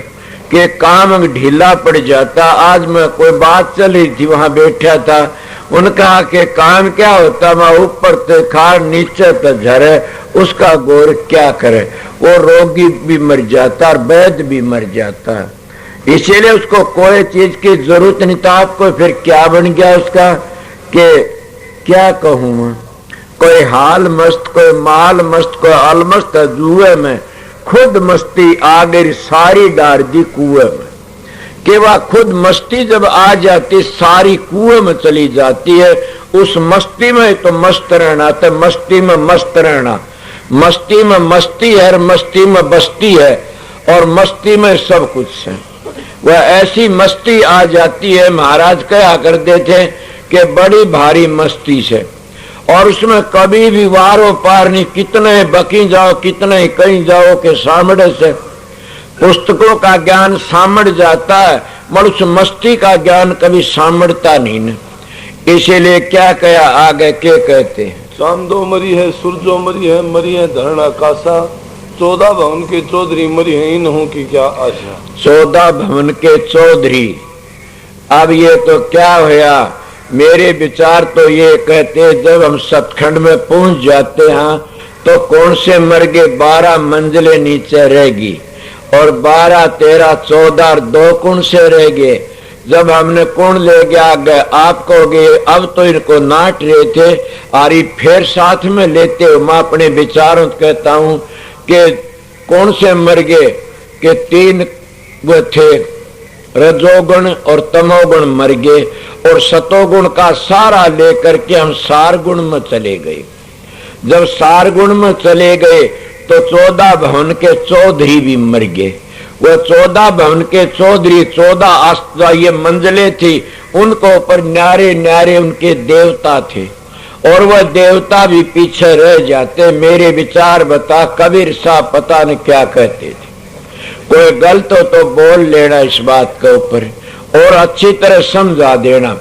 कि काम ढीला पड़ जाता। आज मैं कोई बात चल रही थी, वहां बैठा था, उनका के काम क्या होता, मैं ऊपर तो खार नीचे तो झरे, उसका गौर क्या करे। वो रोगी भी मर जाता और वैद्य भी मर जाता, इसीलिए उसको कोई चीज की जरूरत नहीं था। आपको फिर क्या बन गया उसका कि क्या कहूं मैं, कोई हाल मस्त, कोई माल मस्त, कोई अलमस्त जुए में, खुद मस्ती आ गई सारी डार दी कुएं में। कि वह खुद मस्ती जब आ जाती सारी कुएं में चली जाती है। उस मस्ती में तो मस्त रहना, तो मस्ती में मस्त रहना, मस्ती में मस्ती है और मस्ती में बस्ती है और मस्ती में सब कुछ है। वह ऐसी मस्ती आ जाती है, महाराज कहा करते थे कि बड़ी भारी मस्ती से, और उसमें कभी भी वारो पार नहीं, कितने बकी जाओ कितने कहीं जाओ के सामने से पुस्तकों का ज्ञान सामड़ जाता है, मगर उस मस्ती का ज्ञान कभी सामड़ता नहीं न। इसीलिए क्या कहा आगे के कहते हैं, चांदो मरी है, सूरजो मरी है धरना कासा, 14 भवन के चौधरी मरी है, इन्हों की क्या आशा। 14 भवन के चौधरी, अब ये तो क्या होया, मेरे विचार तो ये कहते जब हम सतखंड में पहुंच जाते हैं तो कौन से मर गए 12 मंजिलें नीचे रहेगी, और 12, 13, 14 और 2 कौन से रह गए। जब हमने कौन ले गया गए, आप कहोगे अब तो इनको नाट रहे थे, और फिर साथ में लेते हो। मैं अपने विचारों कहता हूं कि कौन से मर गए कि 3 वो थे, रजोगुण और तमोगुण मर गए, और सतोगुण का सारा लेकर के हम सार गुण में चले गए। जब सार गुण में चले गए तो 14 भवन के चौधरी भी मर गए। वो 14 भवन के चौधरी 14 ये मंजिलें थी, उनको ऊपर न्यारे न्यारे उनके देवता थे, और वह देवता भी पीछे रह जाते। मेरे विचार बता कबीर साहब पता नहीं क्या कहते थे, कोई गलत हो तो बोल लेना इस बात के ऊपर और अच्छी तरह समझा देना।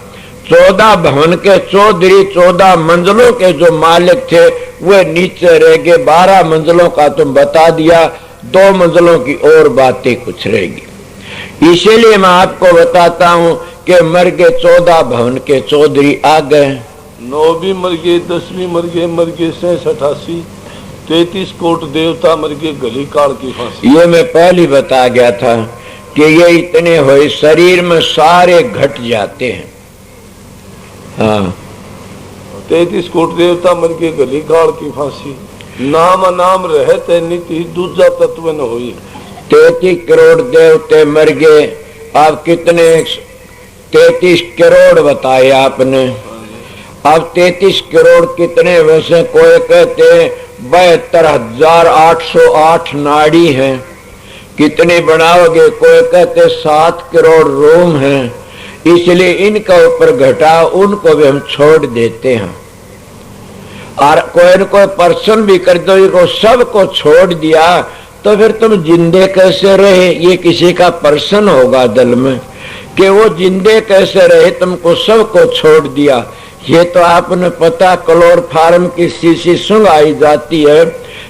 14 भवन के चौधरी 14 मंजिलों के जो मालिक थे वे नीचे रह गए। 12 मंजिलों का तुम बता दिया, 2 मंजिलों की और बातें कुछ रहेगी। इसीलिए मैं आपको बताता हूं कि मर गए 14 भवन के चौधरी आ गए। 9 भी मर गए, 10 भी मर गए 88, 33 कोट देवता मर गए, गली काल की फांसी। ये मैं पहले बता गया था कि ये इतने हुए, शरीर में सारे घट जाते हैं। हाँ, 33 कोट देवता मर गए, गली काल की फांसी। नाम अनाम रहते नीति, दूजा तत्व न हुई। 33 करोड़ देवते मर गए। अब कितने 33 करोड़ बताए आपने। अब 33 करोड़ कितने वैसे, कोई कहते 72,808 नाड़ी हैं। कितने बनाओगे, कोई कहते 7 करोड़ रोम हैं। इसलिए इनका ऊपर घटा, उनको भी हम छोड़ देते हैं। और कोई न कोई पर्सन भी कर दो, इनको सबको छोड़ दिया तो फिर तुम जिंदे कैसे रहे। ये किसी का पर्सन होगा दल में कि वो जिंदे कैसे रहे, तुमको सबको छोड़ दिया। ये तो आपने पता, क्लोरोफार्म की शीशी सुंघाई जाती है,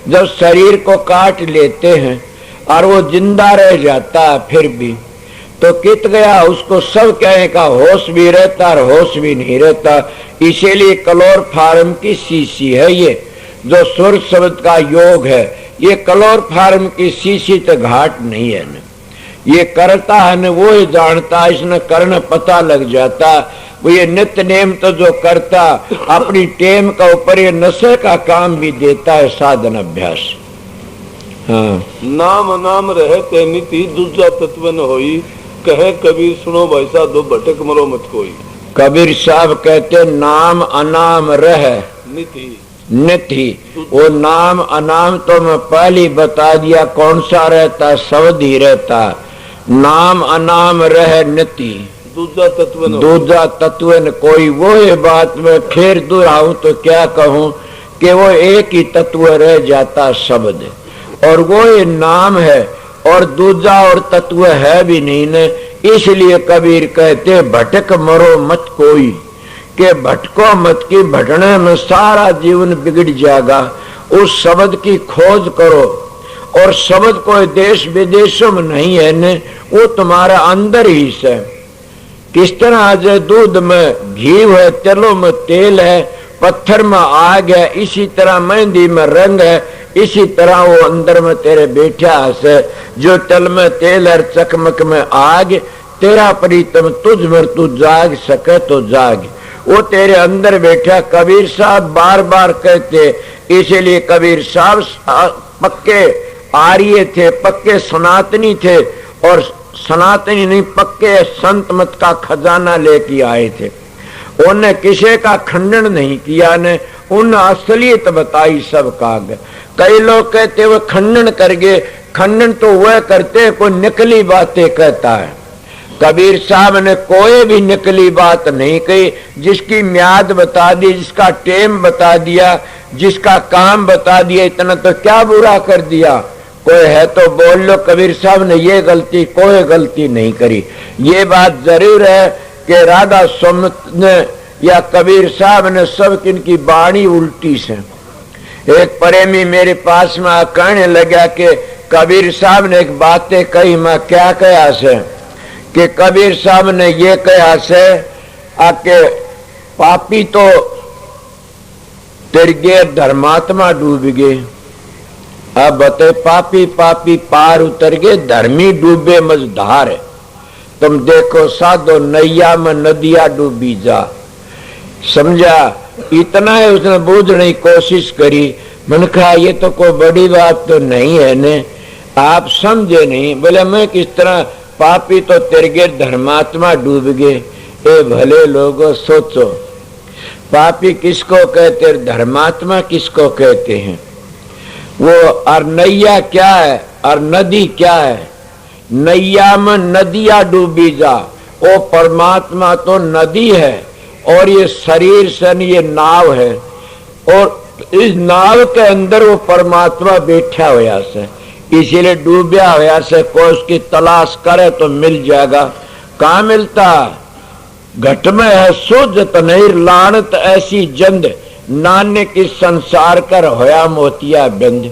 जब शरीर को काट लेते हैं और वो जिंदा रह जाता है फिर भी, तो कित गया, उसको सब कहने का होश भी रहता और होश भी नहीं रहता। इसीलिए क्लोरोफार्म की शीशी है ये, जो सूर्य शब्द का योग है। ये क्लोरोफार्म की शीशी तो घाट नहीं है न, ये करता है न वो ही जानता, इसने करना पता लग जाता। वो ये नित्य नेम तो जो करता अपनी टेम का ऊपर ये नशे का काम भी देता है, साधन अभ्यास। हाँ, नाम अनाम रहते नीति, दूजा तत्व न होई, कहे कबीर सुनो भाई साहब, दो भटक मरो मत कोई। कबीर साहब कहते नाम अनाम रह नीति निथि। वो नाम अनाम तो मैं पहले बता दिया कौन सा रहता, शब्द ही रहता। नाम अनाम रह निति, दूजा तत्व न दूजा तत्व न कोई। वो ये बात में फिर दोहराऊं तो क्या कहूं कि वो एक ही तत्व रह जाता शब्द, और वो ये नाम है और दूजा और तत्व है भी नहीं न। इसलिए कबीर कहते भटक मरो मत कोई, के भटको मत की, भटने में सारा जीवन बिगड़ जाएगा। उस शब्द की खोज करो, और शब्द कोई देश विदेशों में नहीं है न, वो तुम्हारा अंदर ही है। किस तरह आज दूध में घी है, तेलों में तेल है, पत्थर में आग है, इसी तरह मेहंदी में रंग है, इसी तरह वो अंदर में तेरे बैठा है। जो तल में तेल है, चकमक में आग, तेरा प्रीतम तुझ में तू जाग सके तो जाग, वो तेरे अंदर बैठा। कबीर साहब बार बार कहते, इसीलिए कबीर साहब पक्के आर्य थे, पक्के सनातनी थे, और सनातनी नहीं पक्के संत मत का खजाना लेके आए थे। उन्हें किसी का खंडन नहीं किया, ने उन असलियत बताई सब काग। कई लोग कहते वो खंडन कर गए, खंडन तो वह करते कोई निकली बातें कहता है। कबीर साहब ने कोई भी निकली बात नहीं कही, जिसकी म्याद बता दी, जिसका टेम बता दिया, जिसका काम बता दिया, इतना तो क्या बुरा कर दिया। कोई है तो बोल लो, कबीर साहब ने ये गलती, कोई गलती नहीं करी। ये बात जरूर है कि राधा सुमत ने या कबीर साहब ने सब इनकी बाणी उल्टी से। एक प्रेमी मेरे पास में कहने लगा कि कबीर साहब ने एक बातें कही, मैं क्या कहा से कि कबीर साहब ने ये कहा से आके पापी तो तिरगे धर्मात्मा डूब गए। अब बते पापी पापी पार उतर गए, धर्मी डूबे मझधार। तुम देखो साधो नैया में नदिया डूबी जा। समझा? इतना है उसने बूझने की कोशिश करी। मैंने कहा ये तो कोई बड़ी बात तो नहीं है ने, आप समझे नहीं। बोले मैं किस तरह? पापी तो तिरगे धर्मात्मा डूब गए। ए भले लोगों सोचो, पापी किसको कहते, धर्मात्मा किसको कहते हैं? वो और नैया क्या है और नदी क्या है? नैया में नदिया डूबी जा, वो परमात्मा तो नदी है और ये शरीर सन ये नाव है, और इस नाव के अंदर वो परमात्मा बैठा हुआ से, इसीलिए डूबया हुआ से। कोई उसकी तलाश करे तो मिल जाएगा। कहाँ मिलता? घट में है सूझत नहीं लानत ऐसी जंद, नानक की संसार कर होया मोतिया बंद।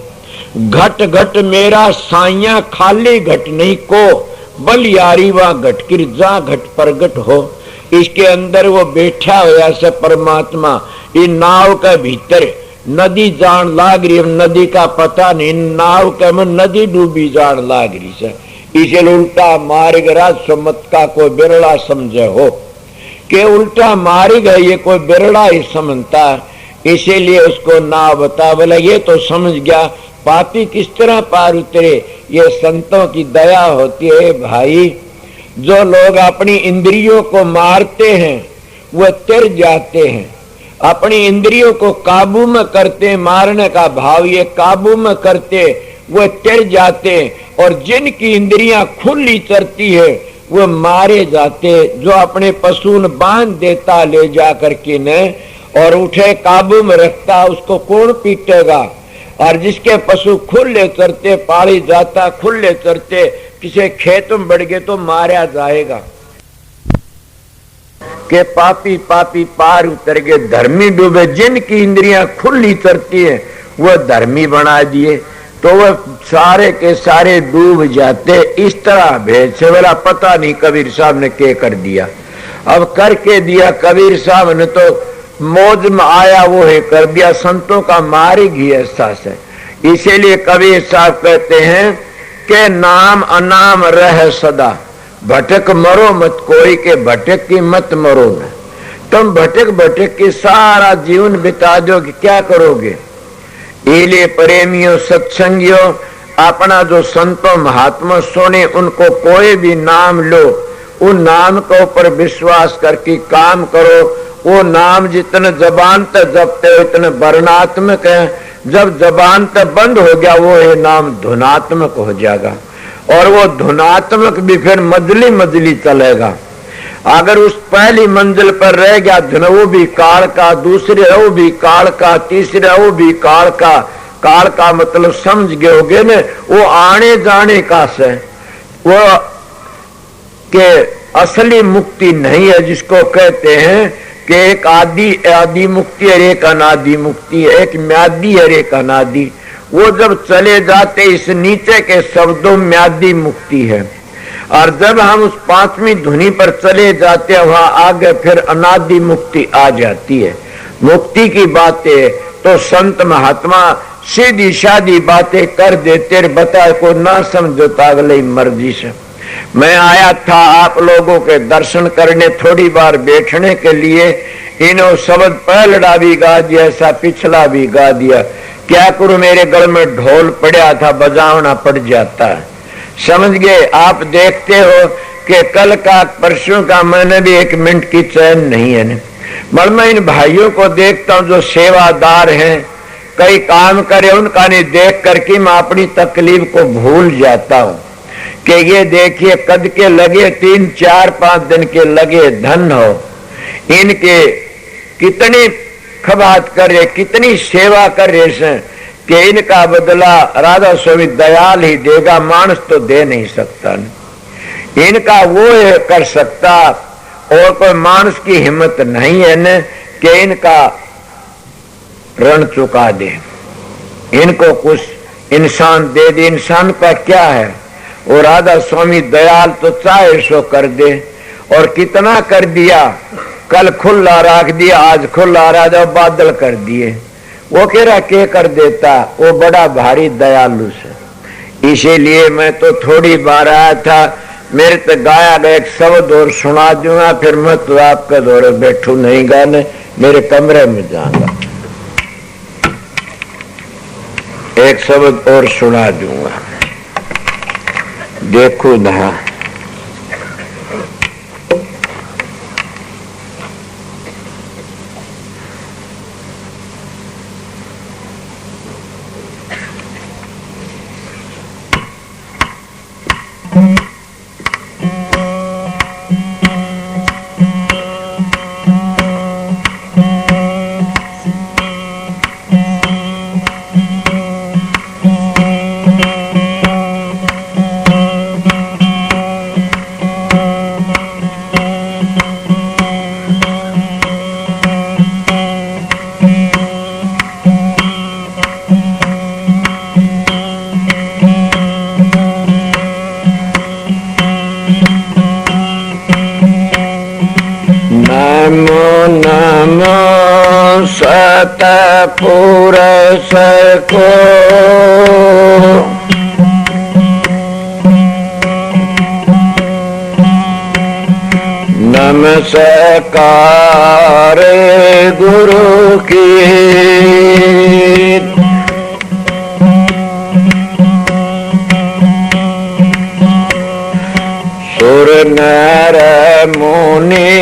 घट घट मेरा साइया खाली घट नहीं को, बलियारी वहां घट किर जा घट प्रगट हो। इसके अंदर वो बैठा हुआ से परमात्मा। इन नाव के भीतर नदी जान लाग रही, नदी का पता नहीं, नाव के में नदी डूबी जान लाग रही से। इसे उल्टा मार्ग राज सुमत का कोई बिरला समझे हो कि उल्टा मार्ग है, ये कोई बिरला ही समझता, इसीलिए उसको ना बता। बोला ये तो समझ गया, पापी किस तरह पार उतरे? ये संतों की दया होती है भाई। जो लोग अपनी इंद्रियों को मारते हैं वो तिर जाते हैं, अपनी इंद्रियों को काबू में करते, मारने का भाव ये काबू में करते, वो तिर जाते। और जिनकी इंद्रियां खुली चरती है वो मारे जाते। जो अपने पशु न बांध देता ले जा करके ने और उठे काबू में रखता, उसको कौन पीटेगा? और जिसके पशु खुले चरते, पाली जाता खुले चरते, किसी खेत में बढ़ गए तो मारा जाएगा। के पापी पापी पार उतर गए, धर्मी डूबे। जिनकी इंद्रियां खुली चरती है वो धर्मी बना दिए तो वह सारे के सारे डूब जाते। इस तरह भेद से वाला पता नहीं कबीर साहब ने क्या कर दिया। अब करके दिया कबीर साहब ने तो मौज में आया वो है कर दिया। संतों का मार्ग ही ऐसा है। इसीलिए कबीर साहब कहते हैं कि नाम अनाम रह सदा, भटक मरो मत कोई के, भटक की मत मरो न। तुम भटक भटक के सारा जीवन बिता दोगे, क्या करोगे? इसीलिए प्रेमियों सत्संगियों, अपना जो संतों महात्मा सुने उनको कोई भी नाम लो, उन नाम के ऊपर विश्वास करके काम करो। वो नाम जितने जबान तक जपते हो इतने वर्णात्मक है। जब जबान तक बंद हो गया वो है नाम धुनात्मक हो जाएगा, और वो धुनात्मक भी फिर मजली मजली चलेगा। अगर उस पहली मंजिल पर रह गया धुन, वो भी काल का, दूसरे वो भी काल का, तीसरे वो भी काल का। काल का मतलब समझ गए होगे न, वो आने जाने का से, वो के असली मुक्ति नहीं है, जिसको कहते हैं कि एक आदि मुक्ति है, एक अनादि मुक्ति है, एक म्यादी है, एक अनादि। वो जब चले जाते इस नीचे के शब्दों म्यादी मुक्ति है। और जब हम उस पांचवी धुनी पर चले जाते हैं वहां आगे फिर अनादि मुक्ति आ जाती है। मुक्ति की बातें तो संत महात्मा सीधी सादी बातें कर देते, बता को ना समझो तो अगले मर्जी से। मैं आया था आप लोगों के दर्शन करने, थोड़ी बार बैठने के लिए। इन्हों शब्द पहलड़ा भी गा दिया, ऐसा पिछला भी गा दिया। क्या करूं, मेरे गल में ढोल पड़ा था, बजावना पड़ जाता है। समझ गए आप? देखते हो कि कल का परसों का मैंने भी 1 मिनट की चैन नहीं है। मगर मैं इन भाइयों को देखता हूं जो सेवादार हैं, कई काम करे, उनका नहीं देख करके मैं अपनी तकलीफ को भूल जाता हूं कि ये देखिए कद के लगे 3, 4, 5 दिन के लगे धन हो, इनके कितनी खबात कर रहे, कितनी सेवा कर रहे हैं कि इनका बदला राधा स्वामी दयाल ही देगा, मानस तो दे नहीं सकता। इनका वो कर सकता और कोई मानस की हिम्मत नहीं है न कि इनका ऋण चुका दे, इनको कुछ इंसान दे दे। इंसान का क्या है, वो राधा स्वामी दयाल तो चाहे सो कर दे। और कितना कर दिया, कल खुला रख दिया, आज खुला रहा दो, बादल कर दिए। वो कह रहा के कर देता, वो बड़ा भारी दयालु से। इसीलिए मैं तो थोड़ी बार आया था, मेरे तो गाया गया एक शब्द और सुना दूंगा, फिर मैं तो आपका दौरे बैठू नहीं गाने, मेरे कमरे में जाऊंगा, एक शब्द और सुना दूंगा। देखो ना, पुरुष को नमस्कार गुरु की, सुर नर मुनि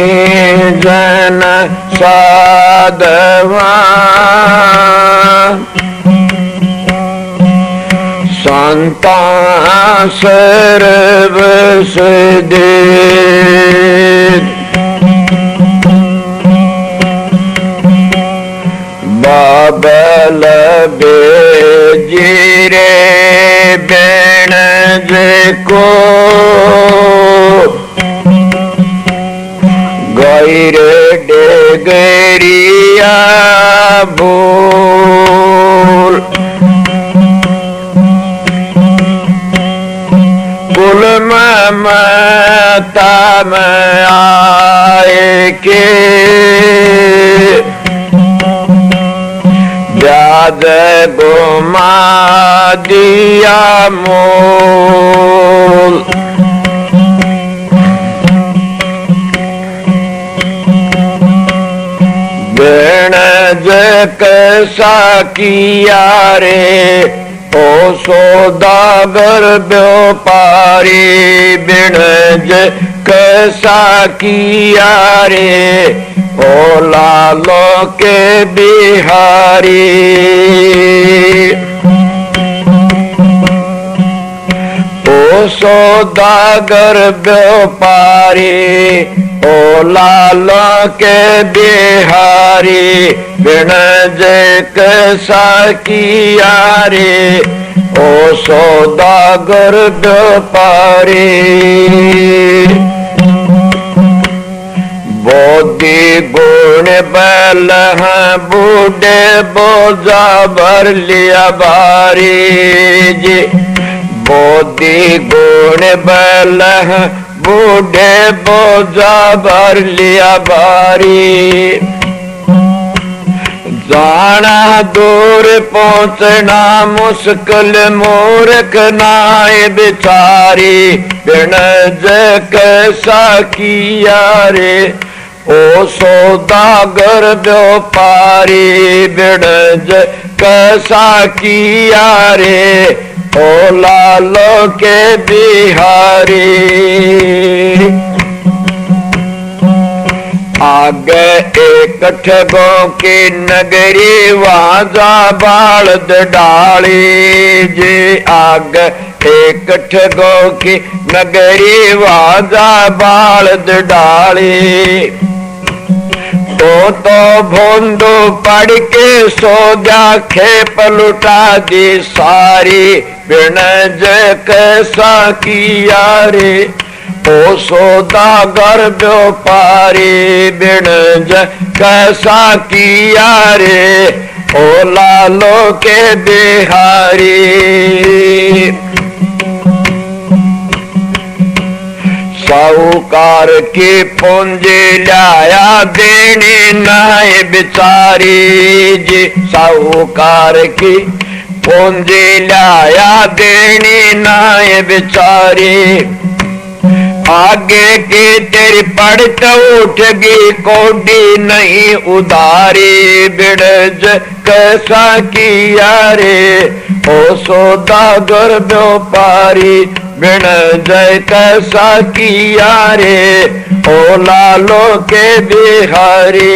जन साधवा, संता सर्व सिद्धि, बाबल बेजीरे बेण को गैर डेगरिया भूल, कुल ममता में आए के ब्याज गुमा दिया मोल, कैसा किया रे ओ सौदागर व्यापारी, बिणज कैसा किया रे ओ लालो के बिहारी, ओ सौदागर व्यापारी ओ लालो के बिहारी, बिणज कैसा किया रे ओ सौदागर व्यापारी, बोधि गुण बल बूढ़े बोझा भर लिया भारी जी, बोधी गुण बल बूढ़े बोझा भर लिया भारी। जाना दूर पहुंचना मुश्किल मूर्ख नाय बिचारी। बिन कैसा किया रे ओ सौदागर व्यापारी। बिन कैसा किया रे ओ लालो के बिहारी। आगे एक ठगो की नगरी वाजा बालद डाली जी। आगे एक ठगो की नगरी वाजा बालद डाली। तो भोंदो पड़ के सो जा खेप लुटा दी सारी। बिन कैसा किया रे ओ सौदागर व्यापारी। बिन कैसा किया रे ओ लालो के बिहारी। साहूकार की पूंजी लाया देनी नाय बिचारी जी। साहूकार की पूंजी लाया देनी नाय बिचारी। आगे की तेरी पड़त उठगी कोडी नहीं उधारी। बिन कैसा किया रे ओ सौदागर व्यापारी। बिन कैसा किया रे ओ लालो के बिहारी।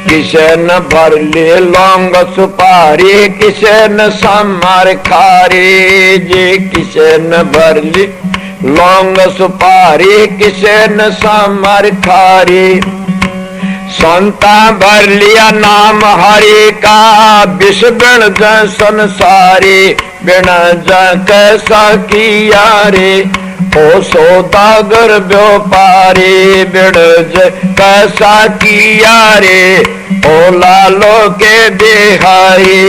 किसे न भर ले लौंग सुपारी। किसे न समार खारी जी। किसे न भर ले लौंग सुपारी। किसे न समार खारी। संता भर लिया नाम हरि का विष बिन संसारी। बिन कैसा किया रे ओ सौदागर व्यापारी। बिन कैसा किया रे ओ लालो के बिहारी।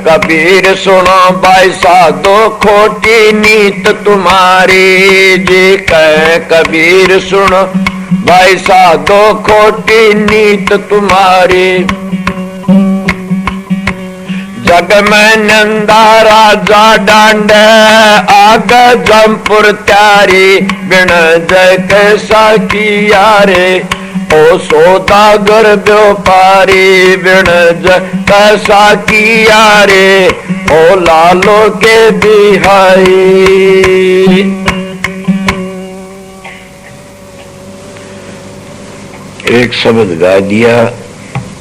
कबीर सुनो भाई साधो खोटी नीत तुम्हारी जी। कबीर सुनो भाई साधो खोटी नीत तुम्हारी। जग में नंदा राजा डांड आग जमपुर त्यारी। बिन कैसा किया रे ओ सौदागर व्यापारी। बिन कैसा किया रे ओ लालो के बिहारी। एक शब्द गा दिया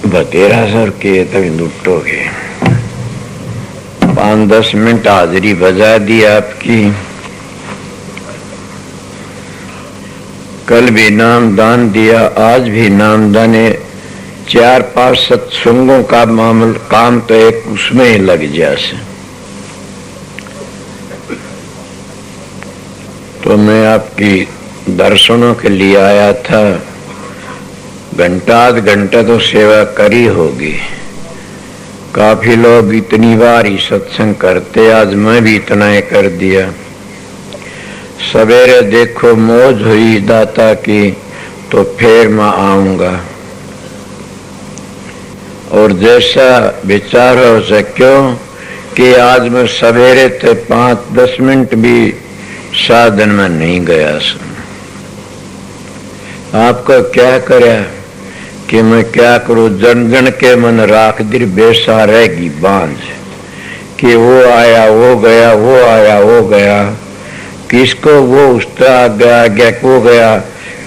बतेरा सर के तभी लुटोगे। 5-10 मिनट हाजिरी बजा दी आपकी। कल भी नाम दान दिया, आज भी नाम दाने। 4-5 सत्संगों का मामला काम तो एक उसमें ही लग जाए। तो मैं आपकी दर्शनों के लिए आया था। घंटा आध घंटा तो सेवा करी होगी। काफी लोग इतनी बार ही सत्संग करते, आज मैं भी इतना ही कर दिया। सवेरे देखो मौज हुई दाता की तो फिर मैं आऊंगा। और जैसा विचार हो सक्यो कि आज मैं सवेरे थे 5-10 मिनट भी साधन में नहीं गया। आपको क्या करे कि मैं क्या करूं। जन जन के मन राख दिर बेसा रहेगी बांझ कि वो आया वो गया, वो आया वो गया। किसको वो उसका आगे को गया,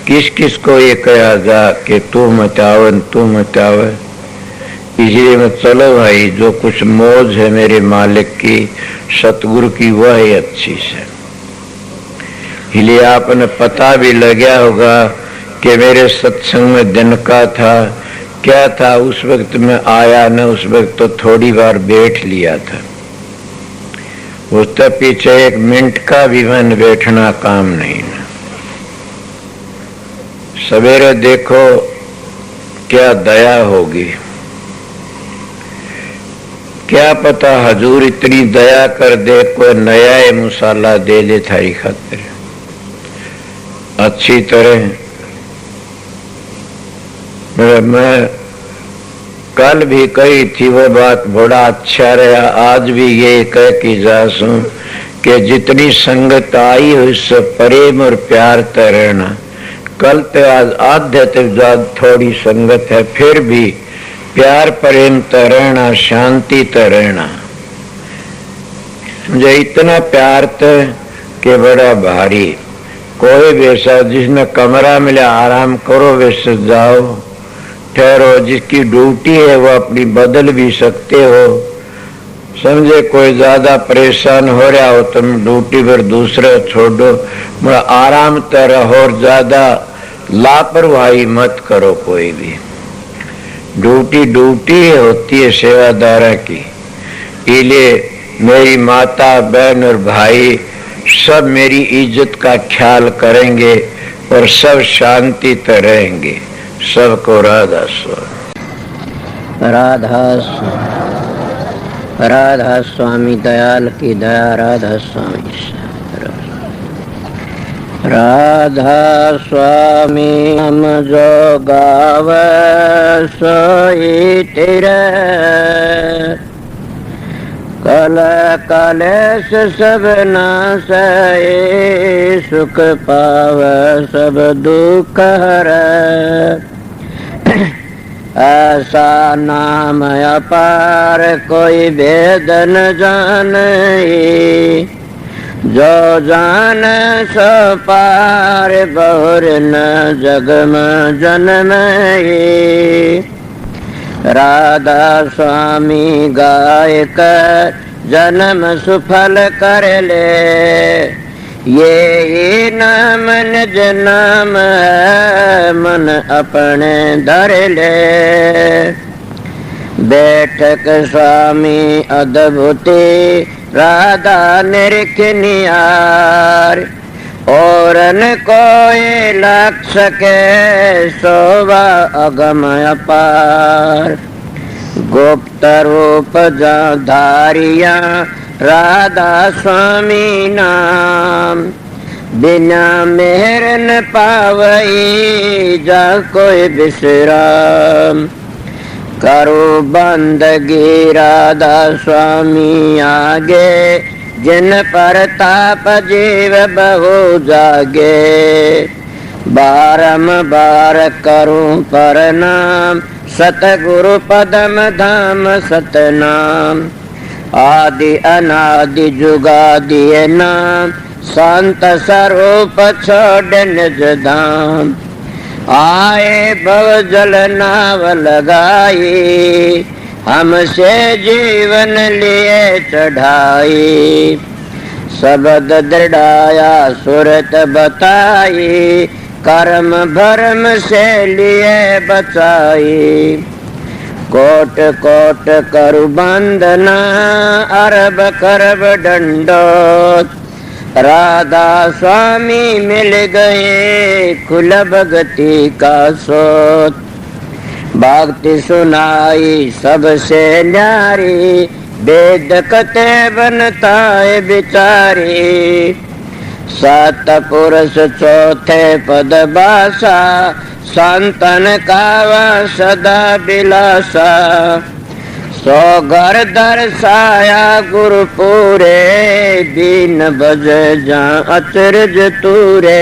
किस किस को ये कहा जा कि तू मचावे तू मचावे। इसलिए मैं चलो भाई जो कुछ मौज है मेरे मालिक की सतगुरु की वह ही अच्छी से। इसलिए आपने पता भी लगा होगा कि मेरे सत्संग में दिन का था क्या था। उस वक्त में आया न, उस वक्त तो थोड़ी बार बैठ लिया था। उसके पीछे एक मिनट का भी मन बैठना काम नहीं ना। सवेरे देखो क्या दया होगी, क्या पता हजूर इतनी दया कर दे, कोई नया मसाला दे दे थारी खातिर अच्छी तरह। मैं कल भी कही थी वो बात, बड़ा अच्छा रहा। आज भी ये कह की जासू कि जितनी संगत आई हो उससे प्रेम और प्यार तो रहना। कल तो आज आध्य थोड़ी संगत है, फिर भी प्यार प्रेम तो रहना, शांति तो रहना। मुझे इतना प्यार तो कि बड़ा भारी। कोई भी ऐसा जिसने कमरा मिला आराम करो, वैसे जाओ ठहरो। जिसकी ड्यूटी है वो अपनी बदल भी सकते हो। समझे कोई ज्यादा परेशान हो रहा हो तुम ड्यूटी पर दूसरे छोड़ो, बड़ा आराम तो रहो और ज्यादा लापरवाही मत करो। कोई भी ड्यूटी होती है सेवादार की। इसलिए मेरी माता बहन और भाई सब मेरी इज्जत का ख्याल करेंगे और सब शांति तो रहेंगे। सबको राधा स्वामी। राधा स्वामी दयाल की दया। राधा स्वामी। राधा स्वामी हम जो गावे सोई तेरे, कल कलेश सब नासै, सुख पावे सब दुख हरै। ऐसा नाम अपार कोई भेद न जाने, जो जान सो पार बहुर न जग में जन्मे। राधा स्वामी गाय कर जन्म सुफल कर ले, ये नाम निज नाम है मन अपने धर ले। बैठक स्वामी अद्भुति राधा निरख नियार, और न कोई लख सके शोभा अगम अपार। गुप्त रूप जा धारिया राधा स्वामी नाम, बिना मेहर न पावई जा कोई विश्राम। करो बंदगी राधा स्वामी आगे, जिन पर ताप जीव बहु जागे। बारंबार करूं प्रणाम सतगुरु पदम धाम सतनाम। आदि अनादि जुगादि नाम, संत स्वरूप छोड़ निज धाम। आए भव जल नाव लगाई, हमसे जीवन लिए चढ़ाई। शब्द दृढ़ाया सुरत बताई, कर्म भरम से लिए बचाई। कोट कोट करु बंदना, अरब करब दंडोत। राधा स्वामी मिल गए खुल भगति का सोत। भक्ति सुनाई सबसे न्यारी, वेद कते बनता है बिचारी। सात पुरुष चौथे पद बासा, संतन कावा सदा बिलासा। सो घर दर्शाया गुरु पूरे, दीन बज जा अचरज तूरे।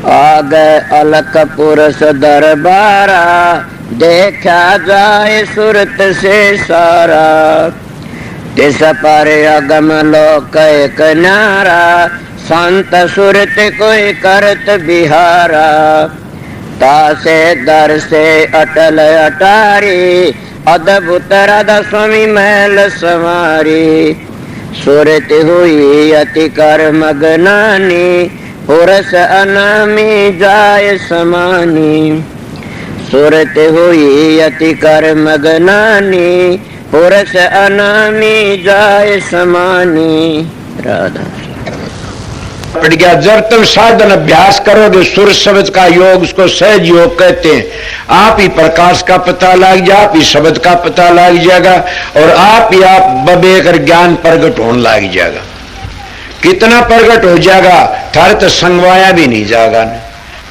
आगे अलक पुरुष दरबारा, देखा जाए सुरत से सारा। तिस पर अगम लोक एक नारा, संत सुरत कोई करत बिहारा। तासे दर से अटल अटारी, अद्भुत राधा स्वामी महल संवारी। सुरत हुई अति कर मगनानी, पुरुष अनामी जाय समानी। सुरत हुई अति कर मगनानी, पुरुष अनामी जाय समानी राधा। पड़ गया। जब तुम साधन अभ्यास करोगे सुर शब्द का योग, उसको सहज योग कहते हैं, आप ही प्रकाश का पता लग जाए, आप ही शब्द का पता लग जाएगा और आप ही आप बबेकर ज्ञान प्रगट होने लग जाएगा। कितना प्रगट हो जाएगा, थारे तो संगवाया भी नहीं जाएगा।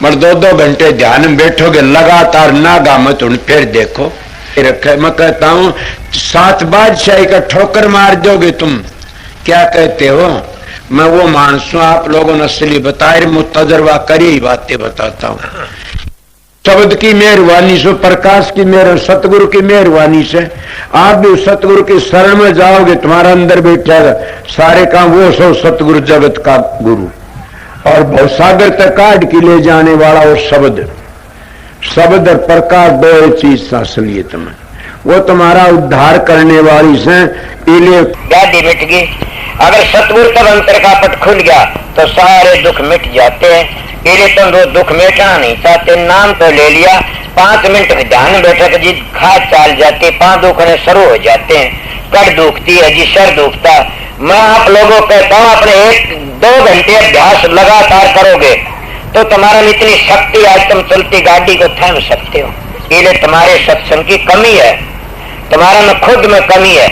मगर 2-2 घंटे ध्यान में बैठोगे लगातार, नागा मत उन फिर देखो रखे। मैं कहता हूं 7 बादशाही का ठोकर मार दोगे तुम। क्या कहते हो? मैं वो मानस हूं, आप लोगों ने असली बताए, मैं तजर्बा करी ही बातें बताता हूं। शब्द की मेहरबानी से, प्रकाश की मेहर, सतगुरु की मेहरबानी से आप भी सतगुरु की शरण में जाओगे, तुम्हारा अंदर बैठेगा सारे काम वो सो सतगुरु जगत का गुरु और भवसागर तक काट के ले जाने वाला वो शब्द। शब्द और प्रकाश दो चीज असलियत में वो तुम्हारा उद्धार करने वाली से। इसीलिए गाड़ी मिट गई। अगर सतगुरु तब अंतर का पट खुल गया तो सारे दुख मिट जाते हैं। इसलिए तुम वो दुख मिटाना नहीं चाहते, नाम तो ले लिया, 5 मिनट में ध्यान बैठे तो जी खाद चाल जाती, 5 दुखने शुरू हो जाते हैं, कड़ दुखती है जी, सर दुखता। मैं आप लोगों को कहता हूँ अपने 1-2 घंटे अभ्यास लगातार करोगे तो तुम्हारा में इतनी शक्ति, आज तुम चलती गाड़ी को थाम सकते हो। इसलिए तुम्हारे सत्संग की कमी है, तुम्हारा में खुद में कमी है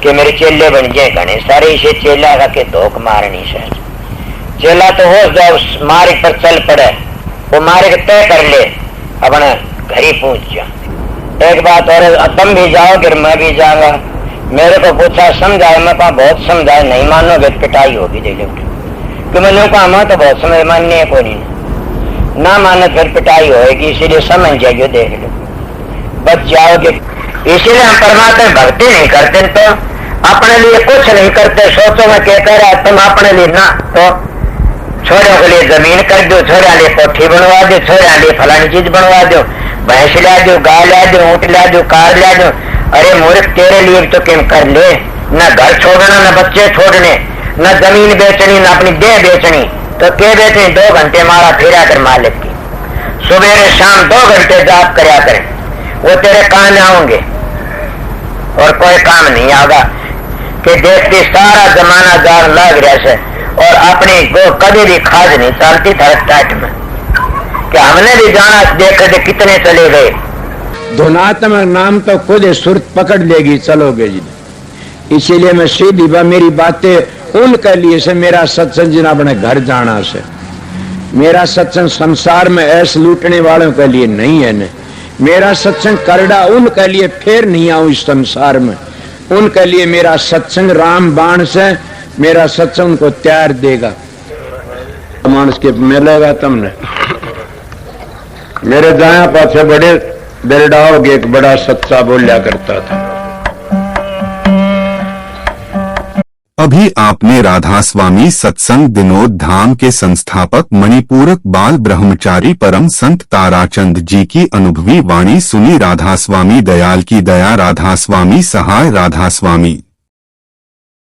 कि मेरे चेले बन जाए घने सारे। इसे चेला का के धोख मारनी से चेला तो हो जाओ, मार्ग पर चल पड़े, वो मार्ग तय कर ले, अपने घर ही पहुंच जाओ। एक बात और, तुम भी जाओगे मैं भी जाऊंगा। मेरे को पूछा समझाए, मैं कहा बहुत समझाए, नहीं मानोगे पिटाई होगी दे कि मैंने कहा मैं तो बहुत समझ माननी है, कोई नहीं ना मानो फिर पिटाई होगी, इसीलिए समझ जाइए, देख लो बच जाओगे। इसीलिए हम परमात्मा भक्ति नहीं करते तो अपने लिए कुछ नहीं करते। सोचो मैं क्या कह रहा है, तुम अपने लिए ना तो छोरों के लिए जमीन कर दो, छोरा लिए कोठी बनवा दो, छोरा लिए फलानी चीज बनवा दो, भैंस ला दो, गाय ला दो, ऊँट ला दो, कार ला दो। अरे मूर्ख तेरे लिए तो क्यों कर ले, न घर छोड़ना, न बच्चे छोड़ने, न जमीन बेचनी, न अपनी देह बेचनी, तो क्या बेचनी? 2 घंटे मारा फिरा कर मालिक की, सुबह शाम 2 घंटे जाप करया करें, वो तेरे काम आएंगे और कोई काम नहीं आगा। कि देखती सारा जमाना जार लग रहा से और अपनी को कभी भी खाद नहीं चलती था टाइट में कि हमने भी जाना, देखे कितने चले गए। धुनात्म नाम तो खुद सुरत पकड़ लेगी, चलोगे जी। इसीलिए मैं सीधी मेरी बातें उनके लिए से, मेरा सत्संग जिन अपने घर जाना से, मेरा सत्संग संसार में ऐसे लूटने वालों के लिए नहीं है न। मेरा सत्संग करड़ा उनके लिए फिर नहीं आऊं इस संसार में, उनके लिए मेरा सत्संग राम बाण से, मेरा सत्संग उनको तैयार देगा। मानस के मिलेगा तुमने मेरे दाया पासे बड़े दरडाओगे, एक बड़ा सच्चा बोलिया करता था। अभी आपने राधा स्वामी सत्संग विनोद धाम के संस्थापक मणिपूरक बाल ब्रह्मचारी परम संत ताराचंद जी की अनुभवी वाणी सुनी। राधा स्वामी दयाल की दया, राधा स्वामी सहाय, राधा स्वामी।